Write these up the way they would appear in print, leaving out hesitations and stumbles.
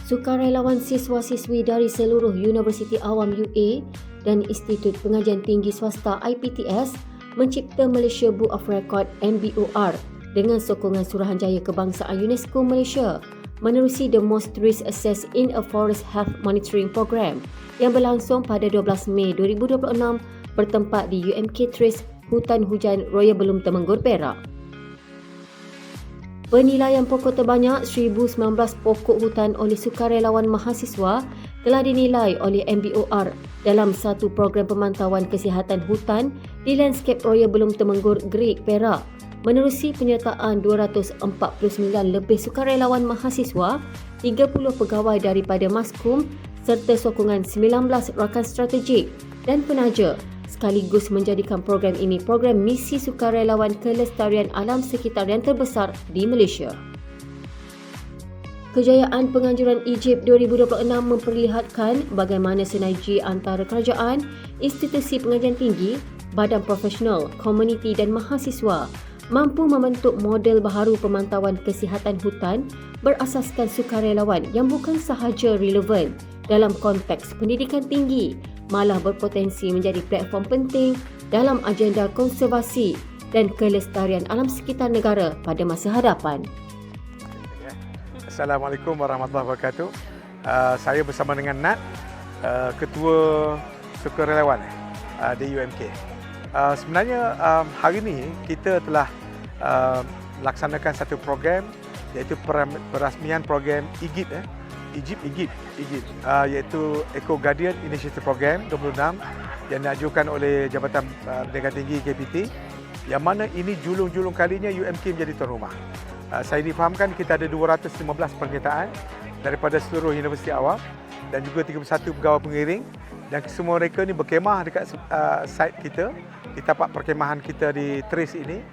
Sukarelawan siswa-siswi dari seluruh Universiti Awam UA dan Institut Pengajian Tinggi Swasta IPTS mencipta Malaysia Book of Record MBOR dengan sokongan Suruhanjaya Kebangsaan UNESCO Malaysia menerusi The Most Risk Assessed in a Forest Health Monitoring Program yang berlangsung pada 12 Mei 2026 bertempat di UMK Trace Hutan Hujan Royal Belum Temenggur, Perak. Penilaian pokok terbanyak 1,019 pokok hutan oleh sukarelawan mahasiswa telah dinilai oleh MBOR dalam satu program pemantauan kesihatan hutan di Landscape Royal Belum Temenggur, Great, Perak menerusi penyertaan 249 lebih sukarelawan mahasiswa, 30 pegawai daripada Maskum serta sokongan 19 rakan strategik dan penaja, sekaligus menjadikan program ini program misi sukarelawan kelestarian alam sekitar yang terbesar di Malaysia. Kejayaan penganjuran Egypt 2026 memperlihatkan bagaimana sinergi antara kerajaan, institusi pengajian tinggi, badan profesional, komuniti dan mahasiswa mampu membentuk model baharu pemantauan kesihatan hutan berasaskan sukarelawan yang bukan sahaja relevan dalam konteks pendidikan tinggi, malah berpotensi menjadi platform penting dalam agenda konservasi dan kelestarian alam sekitar negara pada masa hadapan. Assalamualaikum warahmatullahi wabarakatuh. Saya bersama dengan Nat, Ketua Sukarelawan di UMK. Sebenarnya hari ini kita telah laksanakan satu program iaitu perasmian program Egypt, iaitu Eco Guardian Initiative Program 26 yang diajukan oleh Jabatan Pendidikan Tinggi KPT, yang mana ini julung-julung kalinya UMK menjadi tuan rumah. Saya difahamkan kita ada 215 pernyataan daripada seluruh Universiti Awam dan juga 31 pegawai pengiring, dan semua mereka ni berkemah dekat site kita di tapak perkemahan kita di Trace ini,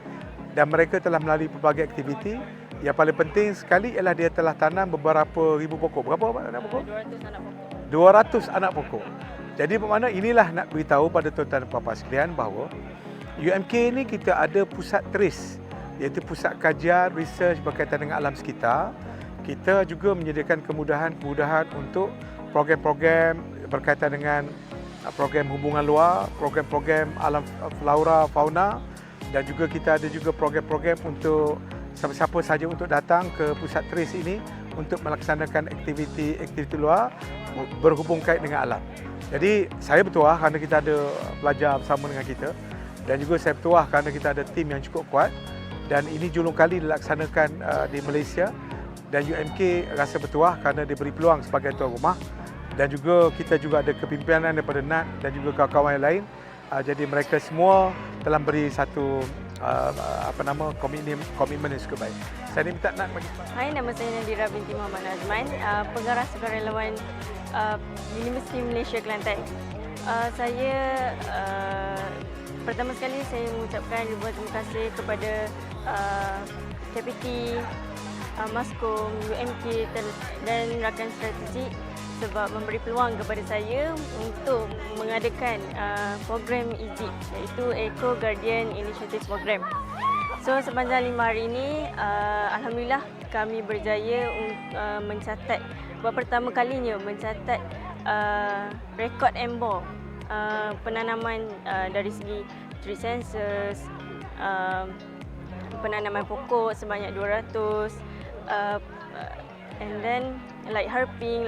dan mereka telah melalui pelbagai aktiviti. Yang paling penting sekali ialah dia telah tanam beberapa ribu pokok. Berapa anak pokok? 200 anak pokok. Jadi bermakna inilah nak beritahu pada tuan-tuan dan puan-puan sekalian bahawa UMK ni kita ada pusat Trace, iaitu pusat kajian research berkaitan dengan alam sekitar. Kita juga menyediakan kemudahan-kemudahan untuk program-program berkaitan dengan program hubungan luar, program-program alam flora, fauna, dan juga kita ada juga program-program untuk siapa-siapa sahaja untuk datang ke pusat Trace ini untuk melaksanakan aktiviti luar berhubung kait dengan alam. Jadi saya bertuah kerana kita ada pelajar bersama dengan kita, dan juga saya bertuah kerana kita ada tim yang cukup kuat, dan ini julung kali dilaksanakan di Malaysia, dan UMK rasa bertuah kerana diberi peluang sebagai tuan rumah, dan juga kita juga ada kepimpinan daripada Nat dan juga kawan-kawan yang lain. Jadi mereka semua telah beri satu komitmen yang cukup baik. Saya minta Nat bagi. Hai, nama saya Nadira binti Muhammad Nazman, pengarah sukarelawan Universiti Malaysia Kelantan. Saya pertama sekali saya mengucapkan ribuan terima kasih kepada KPT, Maskum, UMK dan rakan strategik sebab memberi peluang kepada saya untuk mengadakan program Egypt, iaitu Eco Guardian Initiative Program. So sepanjang 5 hari ini, alhamdulillah kami berjaya mencatat, buat pertama kalinya mencatat rekod MBOR penanaman dari segi tree census, penanaman pokok sebanyak 200, and then light harping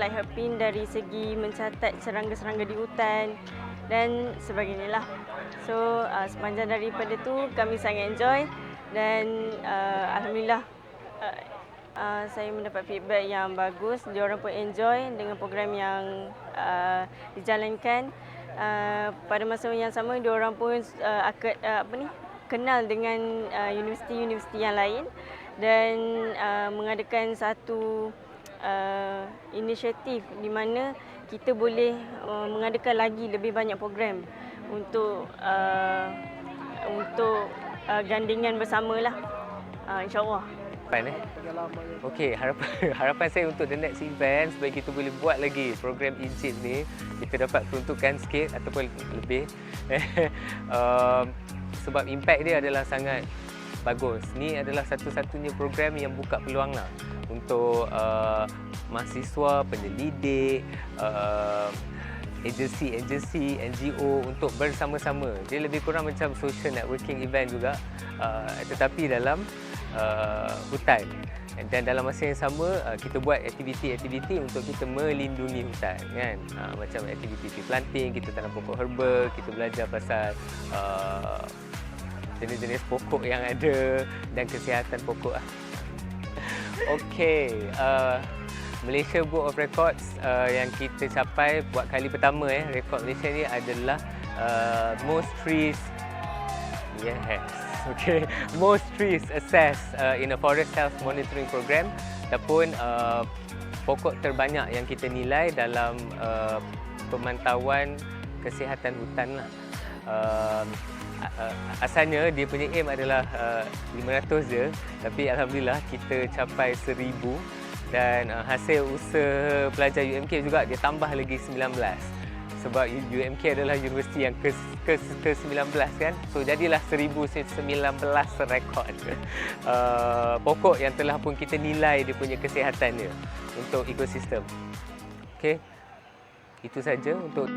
dari segi mencatat serangga-serangga di hutan dan sebagainya lah. So sepanjang daripada tu kami sangat enjoy, dan alhamdulillah saya mendapat feedback yang bagus. Diorang pun enjoy dengan program yang dijalankan. Pada masa yang sama diorang pun kenal dengan universiti-universiti yang lain dan mengadakan satu inisiatif di mana kita boleh mengadakan lagi lebih banyak program untuk gandingan bersamalah, insya-Allah. Okey, harapan saya untuk the next event supaya kita boleh buat lagi program Egypt ni, kita dapat peruntukan sikit ataupun lebih sebab impact dia adalah sangat bagus. Ni adalah satu-satunya program yang buka peluang lah untuk mahasiswa, penyelidik, agensi-agensi, NGO untuk bersama-sama. Dia lebih kurang macam social networking event juga, tetapi dalam hutan. Dan dalam masa yang sama, kita buat aktiviti-aktiviti untuk kita melindungi hutan, kan? Macam aktiviti tree planting, kita tanam pokok herba, kita belajar pasal jenis-jenis pokok yang ada dan kesihatan pokok. Okey, Malaysia Book of Records yang kita capai buat kali pertama, rekod Malaysia ni adalah most trees, okay, most trees assessed in a forest health monitoring program, ataupun pokok terbanyak yang kita nilai dalam pemantauan kesihatan hutan lah. Asalnya dia punya aim adalah 500 je, tapi alhamdulillah kita capai 1000, dan hasil usaha pelajar UMK juga dia tambah lagi 19. Sebab UMK adalah universiti yang ke-19 kan. So jadilah 1019 rekod pokok yang telah pun kita nilai dia punya kesihatan dia untuk ekosistem. Okey. Itu saja untuk